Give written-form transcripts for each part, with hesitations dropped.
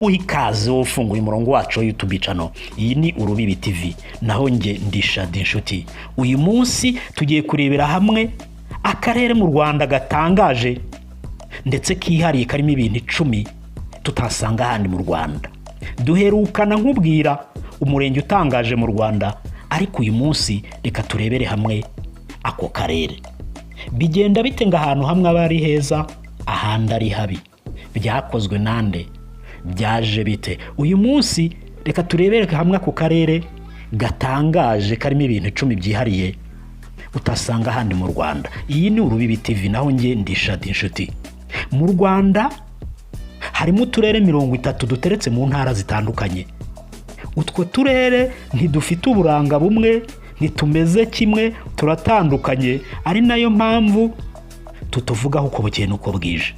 Ikaze ufunguye umurongo wacu wa YouTube channel. Iyi ni Urubibi TV. Naho nge ndisha inshuti. Uyu munsi tugiye kurebera hamwe akarere mu Rwanda gatangaje ndetse kihariye karimo ibintu 10 tutasanga handi mu Rwanda. Duherukana nkubwira umurenge utangaje mu Rwanda, ariko uyu munsi reka turebere hamwe ako karere. Bigenda bitenga ahantu hamwe abari heza, ahandi ari habi. Byakozwe nande? Byaje bite? Uyu munsi reka turebere hamwe ako karere gatangaje karimo ibintu 10 byihariye utasanga handi mu Rwanda. Iyi ni Urubibi TV, naho nge ndisha inshuti. Mu Rwanda harimo uturere 30 duteretse mu ntara zitandukanye. Utwo turere ntidufite uburanga bumwe, ntitumeze kimwe, turatandukanye, ari nayo mpamvu tutuvugaho uko bukeye nuko bwije.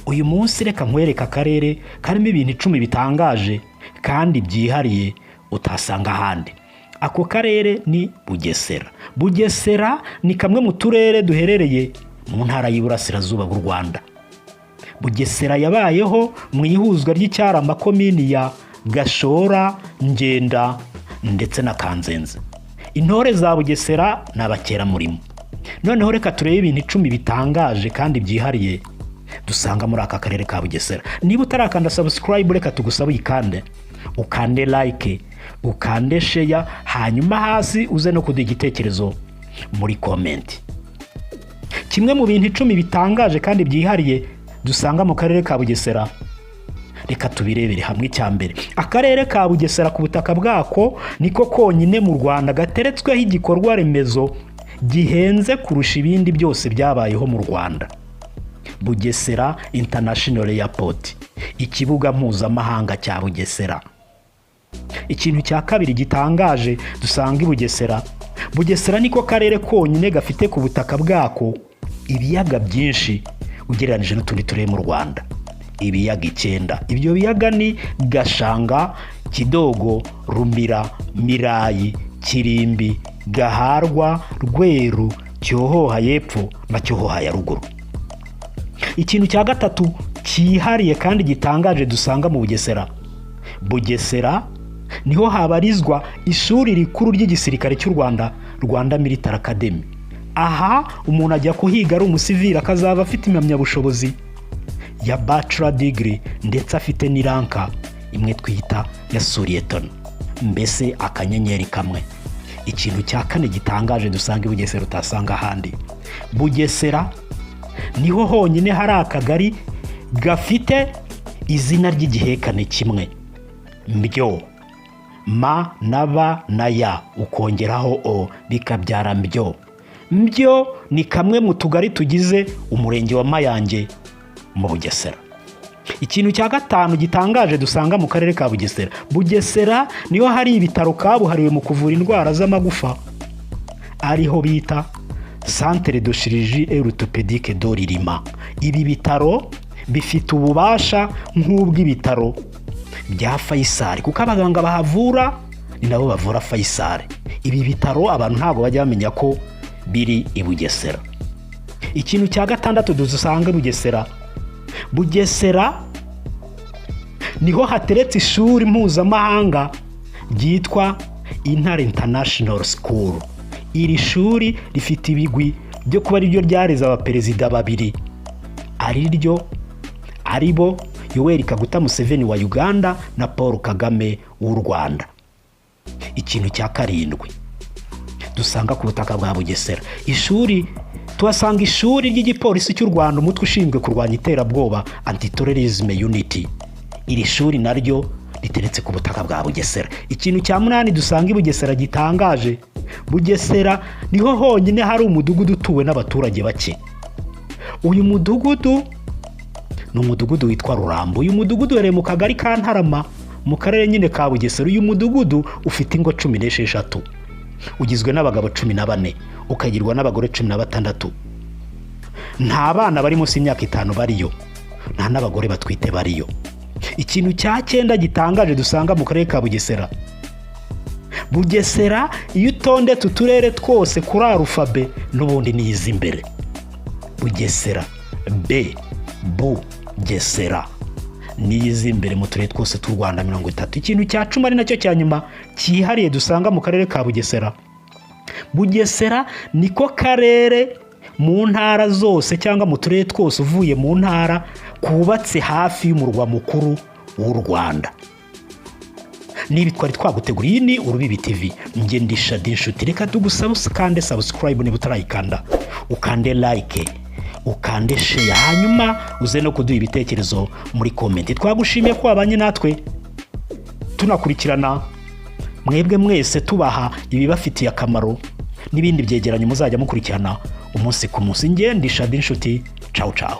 Uyu munsi reka nkwereka akarere karimo ibintu 10 bitangaje kandi byihariye utasanga handi. Ako karere ni Bugesera. Bugesera ni kamwe mu turere duherereye mu ntara y'Iburasirazuba bw'u Rwanda. Bugesera yabayeho mu ihuzwa ry'icyarama komini ya Gashora, Ngenda ndetse na Kanzenze. Intore za Bugesera n'abakera murimo. Noneho reka turebe ibintu 10 bitangaje kandi byihariye dusanga muri aka karere ka Bugesera. Niba utarakanda subscribe, reka tugusaba uyikande, ukande like, ukande share, hanyuma hasi uze no kuduha igitekerezo muri comment. Kimwe mu bintu 10 bitangaje kandi byihariye dusanga mu karere ka Bugesera, reka tubirebere hamwe. Cyambere, akarere ka Bugesera ku butaka bwako niko konyine mu Rwanda gateretsweho igikorwa remezo gihenze kurusha ibindi byose byabayeho mu Rwanda. Bugesera International Airport, ikibuga mpuzamahanga cya Bugesera. Ikintu cya kabiri gitangaje dusanga Bugesera, Bugesera niko karere konyine gafite ku butaka bwako ibiyaga byinshi ugereranije n'utundi turere mu Rwanda. Ibiyaga 9. Ibyo biyaga ni Gashanga, Kidogo, Rumira, Mirayi, Kirimbi, Gaharwa, Rweru, Cyohoha y'epfo na Cyohoha ya ruguru. Ikintu cya gatatu cyihariye kandi gitangaje dusanga mu Bugesera, Bugesera niho habarizwa ishuri rikuru ry'igisirikare cy'u Rwanda, Rwanda Military Academy. Aha umuntu ajya kuhiga ari umusivili akazaba afite impamyabushobozi ya bachelor degree ndetse afite n'iranka imwe twita ya Surieton, mbese akanyenyeri kamwe. Ikintu cya kane gitangaje dusanga Bugesera utasanga handi, Bugesera niho honyine hari akagari gafite izina ry'igihekane kimwe, Mbyo. Ma na ba na ya ukongeraho o bikabyara Mbyo. Mbyo ni kamwe mu tugari tugize umurenge wa Mayange mu Bugesera. Ikintu cya gatanu gitangaje dusanga mu karere ka Bugesera, Bugesera niho hari ibitaro kabuhariwe mu kuvura indwara z'amagufa, ariho bita Centre de Chirurgie et Orthopédique de Rilima. Ibi bitaro bifite ububasha nk'ubw'ibitaro bya Faisal, kuko abaganga bahavura ni nabo bavura Faisal. Ibi bitaro abantu ntago bajya bamenya ko biri i Bugesera. Ikintu cya gatandatu dusanga Bugesera, Bugesera niho hateretse ishuri mpuzamahanga ryitwa International School. Iri shuri rifite ibigwi byo kuba ari ryo ryareza abaperezida babiri, aribo Yoweri Kaguta Museveni wa Uganda na Paul Kagame w'u Rwanda. Ikintu cya karindwi dusanga ku butaka bwa Bugesera, ishuri tuhasanga ishuri ry'igipolisi cy'u Rwanda, umutwe ushinzwe kurwanya iterabwoba, Anti-Terrorism Unity. Iri shuri naryo riteretse ku butaka bwa Bugesera. Ikintu cya 8 dusanga Bugesera gitangaje, Bugesera niho honyine hari umudugudu utuwe n'abaturage bake. Uyu mudugudu ni umudugudu witwa Rurambo. Uyu mudugudu uherereye mu kagari ka Ntarama mu karere nyine ka Bugesera. Uyu mudugudu ufite ingo 16, ugizwe n'abagabo 14, ukagirwa n'abagore 16. Nta bana bari munsi y'imyaka 5 bariyo, nta n'abagore batwite bariyo. Ikintu cya 9 gitangaje dusanga mu karere ka Bugesera, Bugesera iyo utonde tuturere twose kuri arufabe n'ubundi niyiza imbere. Bugesera B, Bu, Gesera. niyizi imbere mu turere twose tw'u Rwanda 30. Ikintu cya 10 ari nacyo cya nyuma cyihariye dusanga mu karere ka Bugesera. Bugesera niko karere mu ntara zose cyangwa mu turere twose uvuye mu ntara kubatse hafi y'umurwa mukuru w'u Rwanda. Nibi twari twaguteguriye. Iyi ni Urubibi TV. Nge ndisha dinshuti. Reka tugusaba ukande subscribe niba utarayikanda, ukande like, ukande share, hanyuma uze no kuduha ibitekerezo muri comment. Twagushimiye ko wabanye natwe tunakurikirana, mwebwe mwese tubaha ibibafitiye akamaro n'ibindi byegeranyo muzajya mukurikirana umunsi ku munsi. Nge ndisha dinshuti. Ciao ciao.